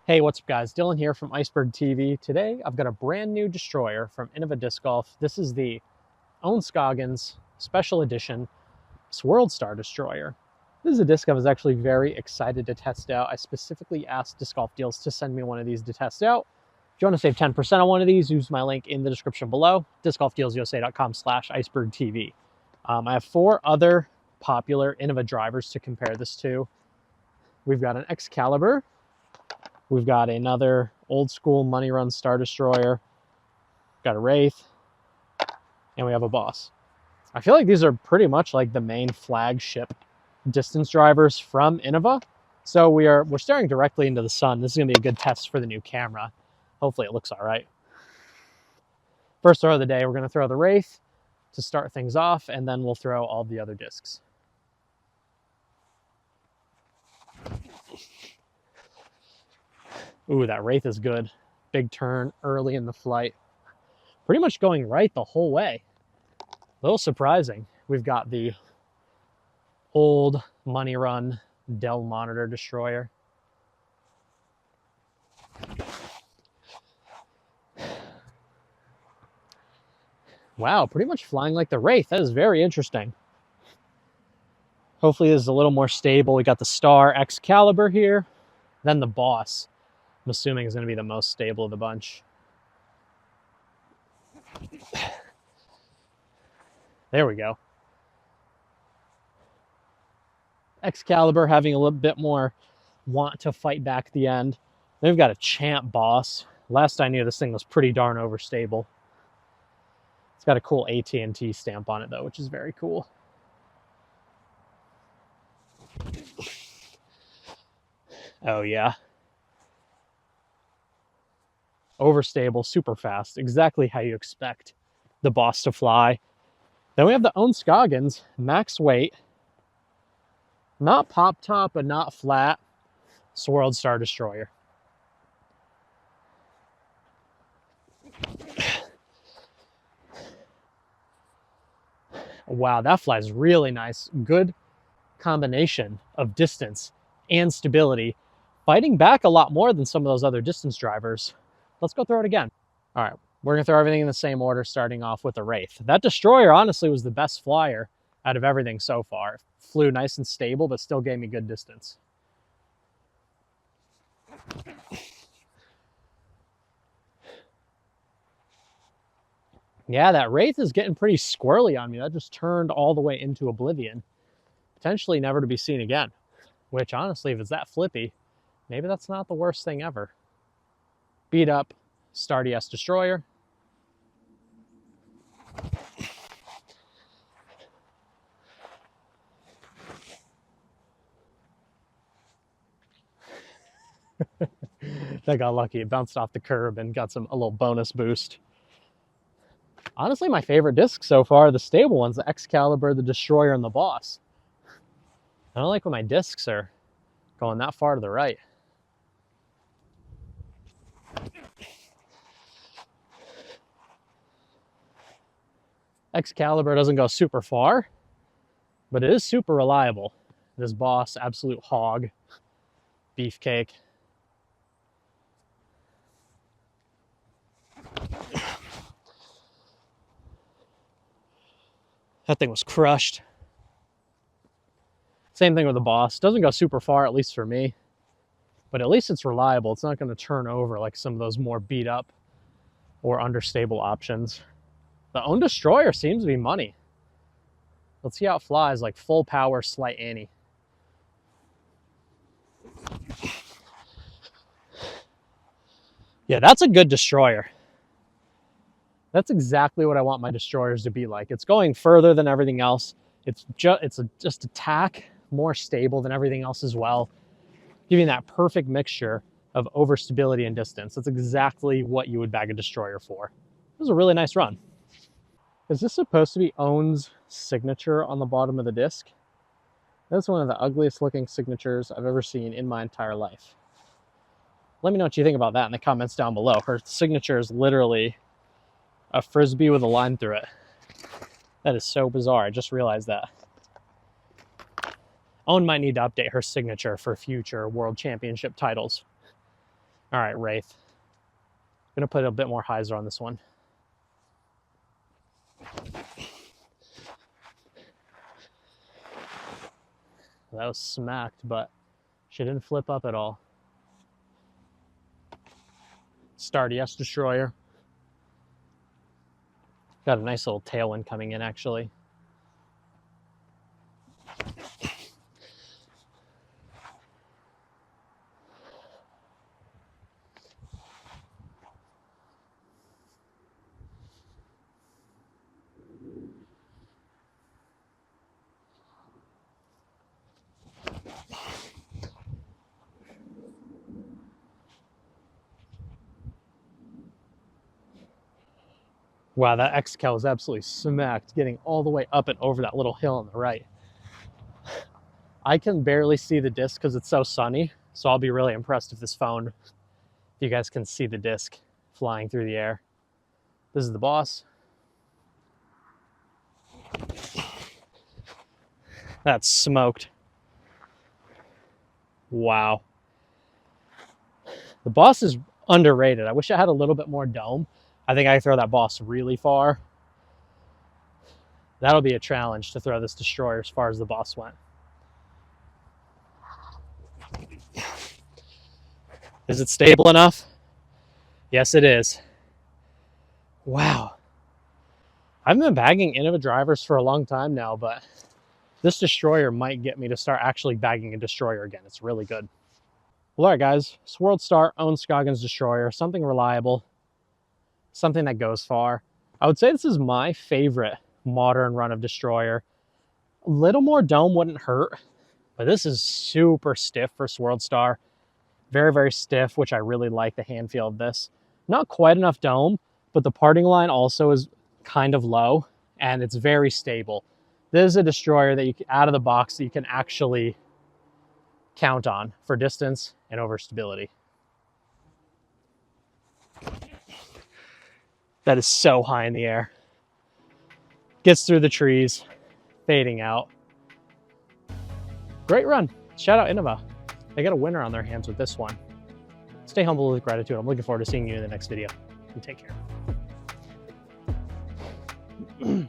Hey, what's up guys? Dylan here from Iceberg TV. Today I've got a brand new destroyer from Innova Disc Golf. This is the Ohn Scoggins Special Edition Swirl Star Destroyer. This is a disc I was actually very excited to test out. I specifically asked Disc Golf Deals to send me one of these to test out. If you want to save 10% on one of these, use my link in the description below, discgolfdealsusa.com/icebergtv. I have 4 other popular Innova drivers to compare this to. We've got an Xcalibur. We've got another old school money run Star Destroyer, got a Wraith, and we have a Boss. I feel like these are pretty much like the main flagship distance drivers from Innova. So we're staring directly into the sun. This is gonna be a good test for the new camera. Hopefully it looks all right. First throw of the day, we're gonna throw the Wraith to start things off, and then we'll throw all the other discs. Ooh, that Wraith is good. Big turn early in the flight. Pretty much going right the whole way. A little surprising. We've got the old money run Dell monitor destroyer. Wow, pretty much flying like the Wraith. That is very interesting. Hopefully this is a little more stable. We got the Star Xcalibur here, then the Boss. I'm assuming is going to be the most stable of the bunch. There we go. Xcalibur having a little bit more want to fight back at the end. Then we've got a Champ Boss. Last I knew, this thing was pretty darn overstable. It's got a cool AT&T stamp on it though, which is very cool. Oh yeah. Overstable, super fast, exactly how you expect the Boss to fly. Then we have the Ohn Scoggins max weight, not pop top, but not flat, Swirl Star Destroyer. Wow, that flies really nice. Good combination of distance and stability, fighting back a lot more than some of those other distance drivers. Let's go throw it again. All right, we're gonna throw everything in the same order, starting off with the Wraith. That destroyer honestly was the best flyer out of everything so far. It flew nice and stable, but still gave me good distance. Yeah, that Wraith is getting pretty squirrely on me. That just turned all the way into oblivion. Potentially never to be seen again, which honestly, if it's that flippy, maybe that's not the worst thing ever. Beat up Star DS Destroyer. That got lucky. It bounced off the curb and got a little bonus boost. Honestly, my favorite discs so far are the stable ones, the Xcalibur, the Destroyer, and the Boss. I don't like when my discs are going that far to the right. Xcalibur doesn't go super far, but it is super reliable. This Boss, absolute hog, beefcake. That thing was crushed. Same thing with the Boss. Doesn't go super far, at least for me, but at least it's reliable. It's not going to turn over like some of those more beat up or understable options. The Ohn Destroyer seems to be money. Let's see how it flies, like full power Slight Annie. Yeah, that's a good destroyer. That's exactly what I want my destroyers to be like. It's going further than everything else. It's just a tack more stable than everything else as well, giving that perfect mixture of overstability and distance. That's exactly what you would bag a destroyer for. It was a really nice run. Is this supposed to be Ohn's signature on the bottom of the disc? That's one of the ugliest looking signatures I've ever seen in my entire life. Let me know what you think about that in the comments down below. Her signature is literally a Frisbee with a line through it. That is so bizarre. I just realized that. Ohn might need to update her signature for future World Championship titles. All right, Wraith. I'm gonna put a bit more hyzer on this one. That was smacked, but she didn't flip up at all. Star Destroyer. Got a nice little tailwind coming in, actually. Wow, that Xcal is absolutely smacked, getting all the way up and over that little hill on the right. I can barely see the disc because it's so sunny, so I'll be really impressed if this phone, if you guys can see the disc flying through the air. This is the boss. That's smoked. Wow. The boss is underrated. I wish I had a little bit more dome. I think I can throw that boss really far. That'll be a challenge to throw this destroyer as far as the boss went. Is it stable enough? Yes, it is. Wow. I've been bagging Innova drivers for a long time now, but this destroyer might get me to start actually bagging a destroyer again. It's really good. Well, all right, guys. Swirl Star Ohn Scoggins Destroyer. Something reliable. Something that goes far. I would say this is my favorite modern run of destroyer. A little more dome wouldn't hurt, but this is super stiff for Swirl Star. Very, very stiff, which I really like the hand feel of this. Not quite enough dome, but the parting line also is kind of low, and it's very stable. This is a destroyer that you can, out of the box, that you can actually count on for distance and over stability. That is so high in the air. Gets through the trees, fading out. Great run. Shout out Innova. They got a winner on their hands with this one. Stay humble with gratitude. I'm looking forward to seeing you in the next video. You take care.